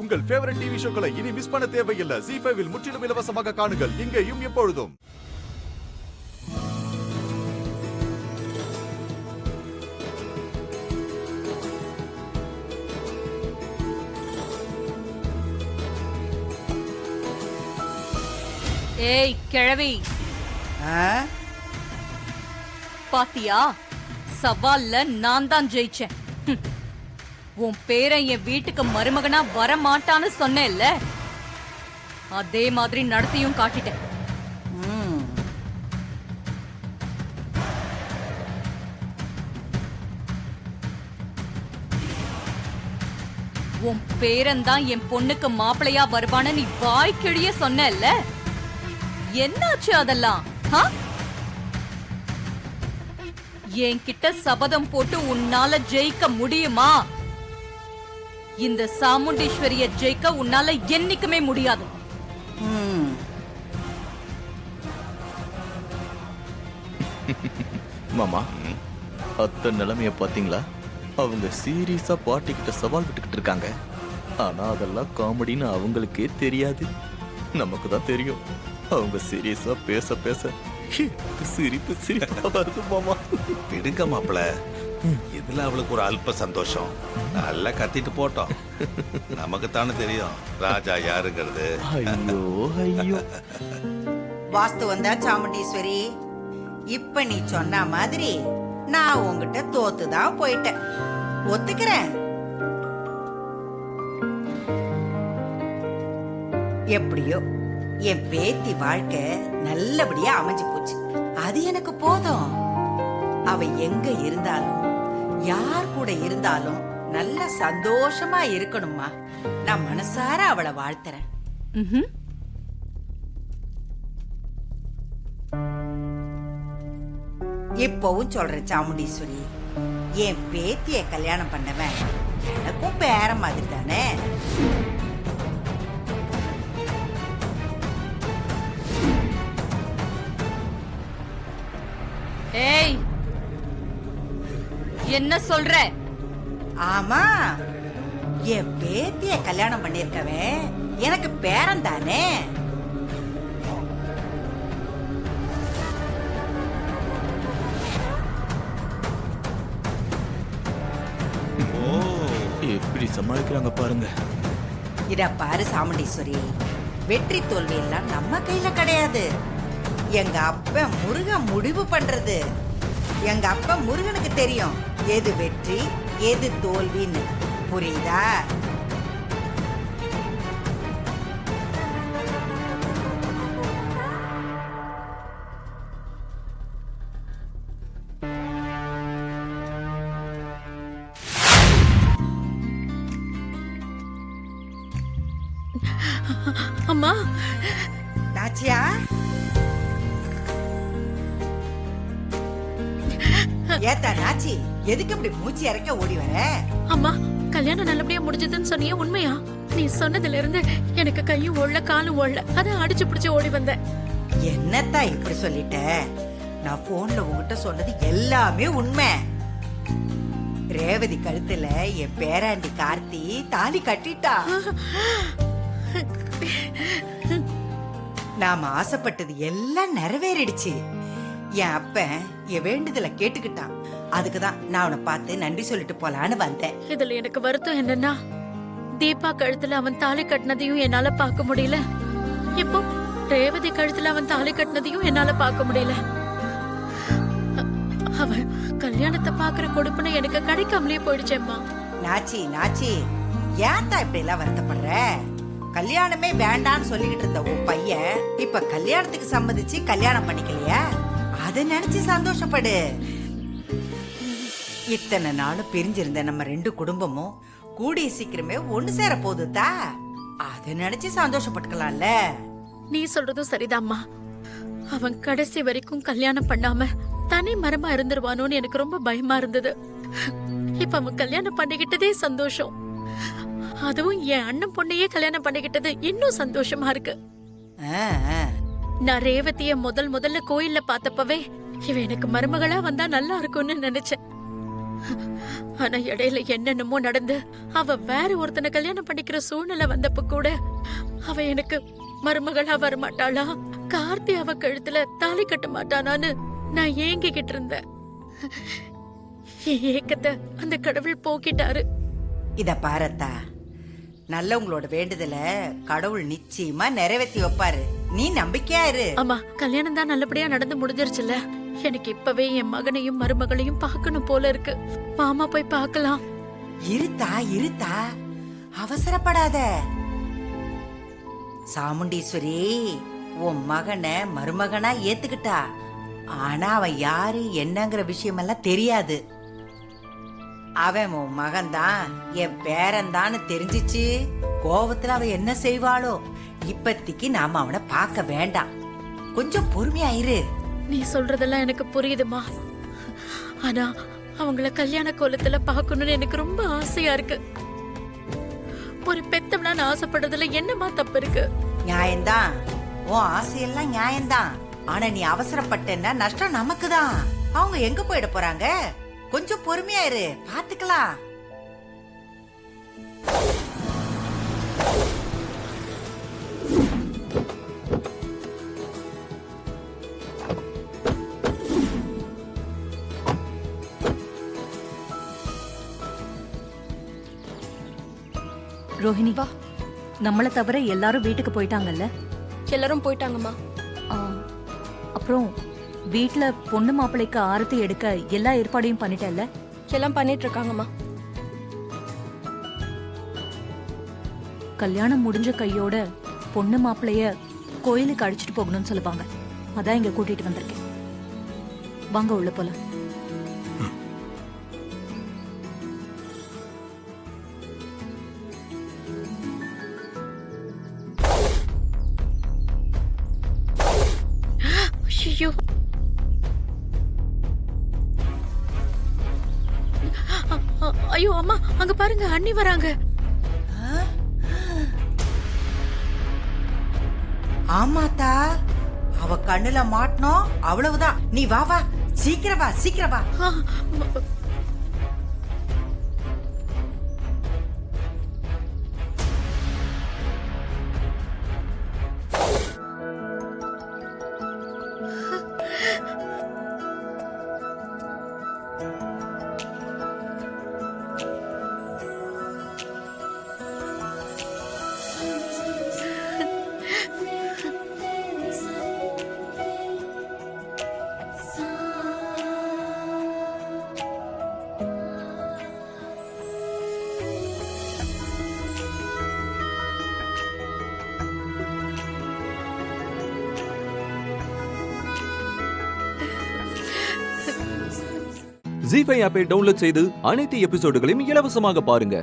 உங்கள் favourite TV ஷோக்களை இனி miss பண்ண தேவையில்லை. ZEE5 இல் முற்றிலும் இலவசமாக காணுங்கள். இங்கேயும் எப்பொழுதும். ஏய் கிழவி, பாத்தியா? சவால்ல நான் தான் ஜெயிச்சேன். உன் பேரை என் வீட்டுக்கு மருமகனா வர மாட்டான்னு சொன்னேல்ல, அதே மாதிரி நடத்தியும் காட்டிட்டேன். உன் பேரன் தான் என் பொண்ணுக்கு மாப்பிளையா வருவான்னு நீ வாய்க்கிழிய சொன்னேல்ல, என்னாச்சு அதெல்லாம்? என்கிட்ட சபதம் போட்டு உன்னால ஜெயிக்க முடியுமா? இந்த சாமுண்டீஸ்வரிய ஜெயிக்க உன்னால என்னைக்குமே முடியாது. மாமா, அத்த நிலைமைய பாத்தீங்களா? அவங்க சீரியஸா பாட்டி கிட்ட சவால் விட்டுக்கிட்டு இருக்காங்க. ஆனா அதெல்லாம் காமெடின்னு அவங்களுக்கே தெரியாது, நமக்கு தான் தெரியும். அவங்க சீரியஸா பேச பேச சிரிப்பு சிரிப்பா வருது மாமா. விடுங்க மாப்பிள, இதுல அவளுக்கு ஒரு அல்ப சந்தோஷம். நல்லா கத்திட்டு போட்டோம், நமக்கு தானே தெரியும் ராஜா யாருங்கிறது. ஐயோ ஐயோ. வாஸ்து வந்தா சாமுண்டீஸ்வரி, இப்ப நீ சொன்ன மாதிரி நான் உங்ககிட்ட தோத்துதான் போயிட்டேன், ஒத்துக்கிறேன். எப்படியோ என் பேத்தி வாழ்க்கை நல்லபடியா அமைஞ்சு போச்சு, அது எனக்கு போதும். அவ எங்க இருந்தாலும் யார் கூட இருந்தாலும் நல்ல சந்தோஷமா இருக்கணுமா, நான் மனசார அவளை வாழ்த்துறேன். இப்பவும் சொல்றேன் சாமுண்டீஸ்வரி, என் பேத்திய கல்யாணம் பண்ணவன் எனக்கும் பேர மாதிரி தானே. ஏய், என்ன சொல்ற? ஆமா, என் பேத்திய கல்யாணம் பண்ணிருக்கவன் எனக்கு பேரன் தானே. எப்படி சமாளிக்கிறாங்க பாருங்க. இத பாரு சாமுண்டீஸ்வரி, வெற்றி தோல்வி எல்லாம் நம்ம கையில கிடையாது. எங்க அப்ப முருகன் முடிவு பண்றது. எங்க அப்பா முருகனுக்கு தெரியும் எது வெற்றி எது தோல்வின்னு, புரியுதா? அம்மா, நாச்சியா, ஏத்தா நாச்சி, எதுக்கு இப்படி மூச்சு இறக்க ஓடி வர? அம்மா, கல்யாணம் நல்லபடியா முடிஞ்சதுன்னு சொன்னியே, உண்மையா? நீ சொன்னதுல இருந்து எனக்கு கையும் ஓடல காலும் ஓடல, அதான் அடிச்சு பிடிச்சு ஓடி வந்தேன். என்னத்தா இப்படி சொல்லிட்ட? நான் போன்ல உங்ககிட்ட சொன்னது எல்லாமே உண்மை. ரேவதி கழுத்துல என் பேராண்டி கார்த்தி தாலி கட்டிட்டா. நாம ஆசைப்பட்டது எல்லாம் நிறைவேறிடுச்சு. என் அப்ப என் வேண்டுதல கேட்டுக்கிட்டான். அதுக்குதான் நான் அவனை பார்த்து நன்றி சொல்லிட்டு போலான்னு வந்தேன். இதுல எனக்கு வருத்தம் என்னன்னா, தீபா கழுத்துல அவன் தாலி கட்டினதையும் என்னால பார்க்க முடியல. இப்போ ரேவதி கழுத்துல அவன் தாலி கட்டினதையும் என்னால பார்க்க முடியல. அவன் கல்யாணத்தை பாக்குற கொடுப்புன்னு எனக்கு கிடைக்காமலே போயிடுச்சேம்மா. நாச்சி நாச்சி, ஏன்டா இப்படி எல்லாம் வருத்தப்படுற? கல்யாணமே வேண்டான்னு சொல்லிக்கிட்டு இருந்த உன் பையன் இப்ப கல்யாணத்துக்கு சம்மதிச்சு கல்யாணம் பண்ணிக்கலையா? அத நினைச்சு சந்தோஷப்படு. இத்தனை நாளும் பிரிஞ்சிருந்த நம்ம ரெண்டு குடும்பமும் கூடிய சீக்கிரமே ஒண்ணு சேர போகுதுதா, அத நினைச்சு சந்தோஷப்பட்டுக்கலாம்ல. நீ சொல்றதும் சரிதாம்மா. அவன் கடைசி வரைக்கும் கல்யாணம் பண்ணாம தனி மரமா இருந்துருவானோன்னு எனக்கு ரொம்ப பயமா இருந்தது. இப்ப அவன் கல்யாணம் பண்ணிக்கிட்டதே சந்தோஷம். அதுவும் என் அண்ணன் பொண்ணையே கல்யாணம் பண்ணிக்கிட்டது இன்னும் சந்தோஷமா இருக்கு. நான் ரேவதிய முதல்ல கோயில்ல பார்த்தப்பவே இவ எனக்கு மருமகளா வந்தா நல்லா இருக்கும்னு நினைச்சேன். ஆனா இடையில என்னென்னமோ நடந்து அவ வேற ஒருத்தனை கல்யாணம் பண்ணிக்கிற சூழ்நிலை வந்தப்ப கூட அவ எனக்கு மருமகளா வரமாட்டாளா, கார்த்தி அவ கழுத்துல தாலி கட்ட மாட்டானான்னு நான் ஏங்கிக்கிட்டு இருந்தேன். என் ஏக்கத்தை அந்த கடவுள் போக்கிட்டாரு. இத பாரத்தா, நல்லவங்களோட வேண்டுதல கடவுள் நிச்சயமா நிறைவேற்றி வைப்பாரு. நீ நம்பிக்கையா இரு. ஆமா, கல்யாணம் தான் நல்லபடியா நடந்து முடிஞ்சிருச்சுல்ல. எனக்கு இப்பவே என் மகனையும் மருமகளையும் பார்க்கணும் போல இருக்கு. மாமா போய் பார்க்கலாம். இருத்தா அவசரப்படாத. சாமுண்டீஸ்வரி உன் மகனை மருமகனா ஏத்துக்கிட்டா. ஆனா அவன் யாரு என்னங்கிற விஷயமெல்லாம் தெரியாது. அவன் உன் மகன்தான், என் பேரன்தான்னு தெரிஞ்சிச்சு கோவத்துல அவ என்ன செய்வாளோ. இப்பத்திக்கு நாம அவனை பார்க்க வேண்டாம். கொஞ்சம் பொறுமையா இரு. நீ சொல்றதெல்லாம் எனக்கு புரியுதுமா. ஆனா அவங்கள கல்யாண கோலத்துல பார்க்கணும்னு எனக்கு ரொம்ப ஆசையா இருக்கு. ஒரு பெத்தவனா நான் ஆசைப்படுறதுல என்னமா தப்பு இருக்கு? நியாயம்தான், உன் ஆசையெல்லாம் நியாயம்தான். ஆனா நீ அவசரப்பட்டேன்னா நஷ்டம் நமக்கு தான். அவங்க எங்க போயிட போறாங்க? கொஞ்சம் பொறுமையா இரு, பாத்துக்கலாம். ரோஹிணி, நம்மள தவிர எல்லாரும் வீட்டுக்கு போயிட்டாங்கல்ல? எல்லாரும் போயிட்டாங்கம்மா. அப்புறம் வீட்ல பொண்ணு மாப்பிள்ளைக்கு ஆரத்தி எடுக்க எல்லா ஏற்பாடையும் பண்ணிட்டல்ல? எல்லாம் பண்ணிட்டு இருக்காங்கம்மா. கல்யாணம் முடிஞ்ச கையோட பொண்ணு மாப்பிள்ளைய கோயிலுக்கு அழைச்சிட்டு போகணும்னு சொல்லுவாங்க. அதான் இங்க கூட்டிட்டு வந்திருக்கேன். வாங்க உள்ள போலாம். ஐயோ, ஐயோ அம்மா, அங்க பாருங்க, அண்ணி வராங்க. ஆமாத்தா, அவ கண்ணுல மாட்டணும், அவ்வளவுதான். நீ வா வா, சீக்கிரம் வா, சீக்கிரம் வா. ஆ, ஜீ5 ஆப்பை டவுன்லோட் செய்து அனைத்து எபிசோடுகளையும் இலவசமாக பாருங்க.